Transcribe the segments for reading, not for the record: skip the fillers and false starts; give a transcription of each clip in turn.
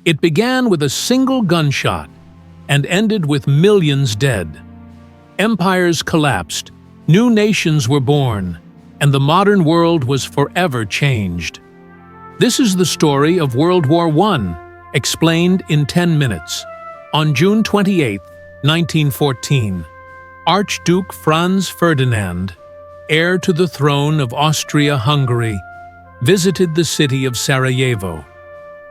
It began with a single gunshot and ended with millions dead. Empires collapsed, new nations were born, and the modern world was forever changed. This is the story of World War I, explained in 10 minutes. On June 28, 1914, Archduke Franz Ferdinand, heir to the throne of Austria-Hungary, visited the city of Sarajevo.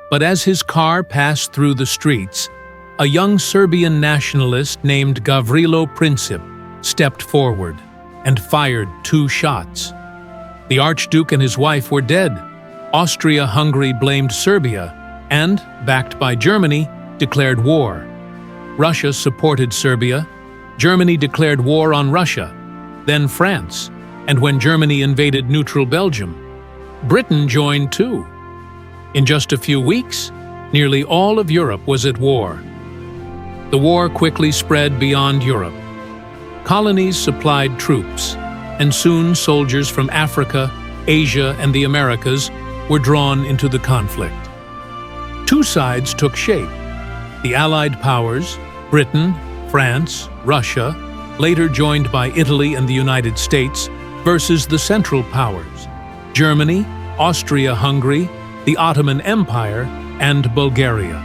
But as his car passed through the streets, a young Serbian nationalist named Gavrilo Princip stepped forward and fired 2 shots. The Archduke and his wife were dead. Austria-Hungary blamed Serbia and, backed by Germany, declared war. Russia supported Serbia. Germany declared war on Russia, then France, and when Germany invaded neutral Belgium, Britain joined too. In just a few weeks, nearly all of Europe was at war. The war quickly spread beyond Europe. Colonies supplied troops, and soon soldiers from Africa, Asia, and the Americas were drawn into the conflict. 2 sides took shape. The Allied powers, Britain, France, Russia, later joined by Italy and the United States, versus the Central Powers, Germany, Austria-Hungary, the Ottoman Empire, and Bulgaria.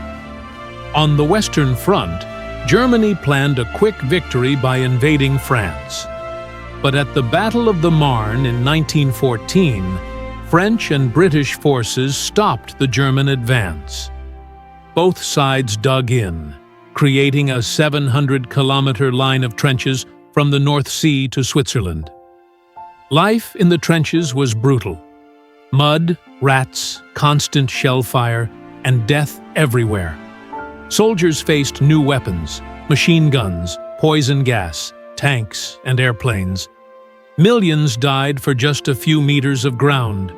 On the Western Front, Germany planned a quick victory by invading France. But at the Battle of the Marne in 1914, French and British forces stopped the German advance. Both sides dug in, creating a 700-kilometer line of trenches from the North Sea to Switzerland. Life in the trenches was brutal. Mud, rats, constant shell fire, and death everywhere. Soldiers faced new weapons, machine guns, poison gas, tanks, and airplanes. Millions died for just a few meters of ground.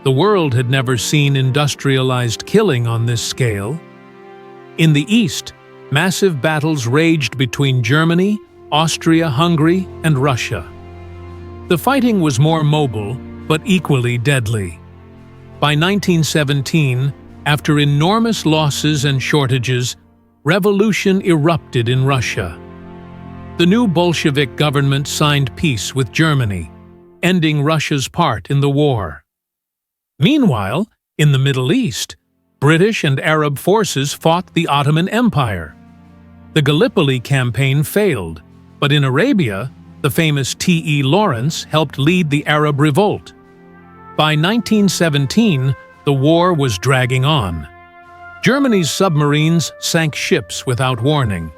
The world had never seen industrialized killing on this scale. In the East, massive battles raged between Germany, Austria-Hungary, and Russia. The fighting was more mobile, but equally deadly. By 1917, after enormous losses and shortages, revolution erupted in Russia. The new Bolshevik government signed peace with Germany, ending Russia's part in the war. Meanwhile, in the Middle East, British and Arab forces fought the Ottoman Empire. The Gallipoli campaign failed, but in Arabia, the famous T.E. Lawrence helped lead the Arab revolt. By 1917, the war was dragging on. Germany's submarines sank ships without warning,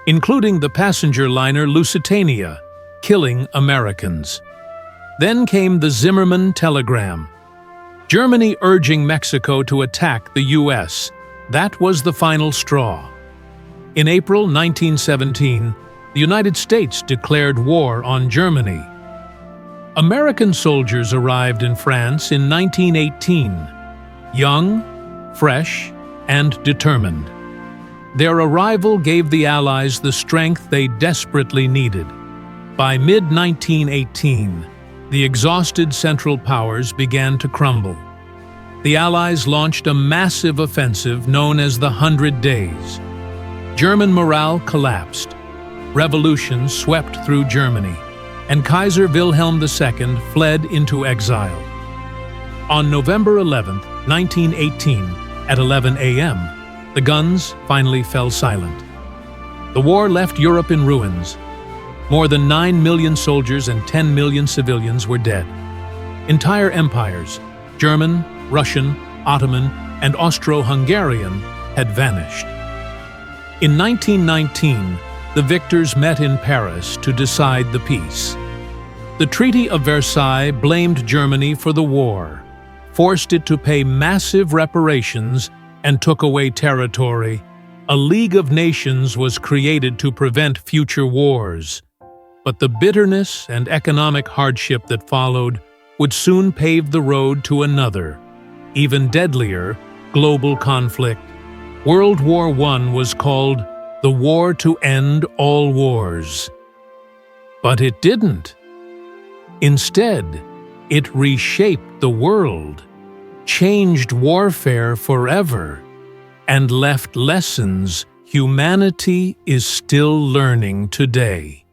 including the passenger liner Lusitania, killing Americans. Then came the Zimmermann telegram. Germany urging Mexico to attack the U.S. That was the final straw. In April 1917, the United States declared war on Germany. American soldiers arrived in France in 1918, young, fresh, and determined. Their arrival gave the Allies the strength they desperately needed. By mid-1918, the exhausted Central Powers began to crumble. The Allies launched a massive offensive known as the 100 Days. German morale collapsed. Revolution swept through Germany, and Kaiser Wilhelm II fled into exile. On November 11, 1918, at 11 a.m., the guns finally fell silent. The war left Europe in ruins. More than 9 million soldiers and 10 million civilians were dead. Entire empires, German, Russian, Ottoman, and Austro-Hungarian, had vanished. In 1919, the victors met in Paris to decide the peace. The Treaty of Versailles blamed Germany for the war, forced it to pay massive reparations, and took away territory. A League of Nations was created to prevent future wars. But the bitterness and economic hardship that followed would soon pave the road to another, even deadlier, global conflict. World War I was called the war to end all wars. But it didn't. Instead, it reshaped the world, changed warfare forever, and left lessons humanity is still learning today.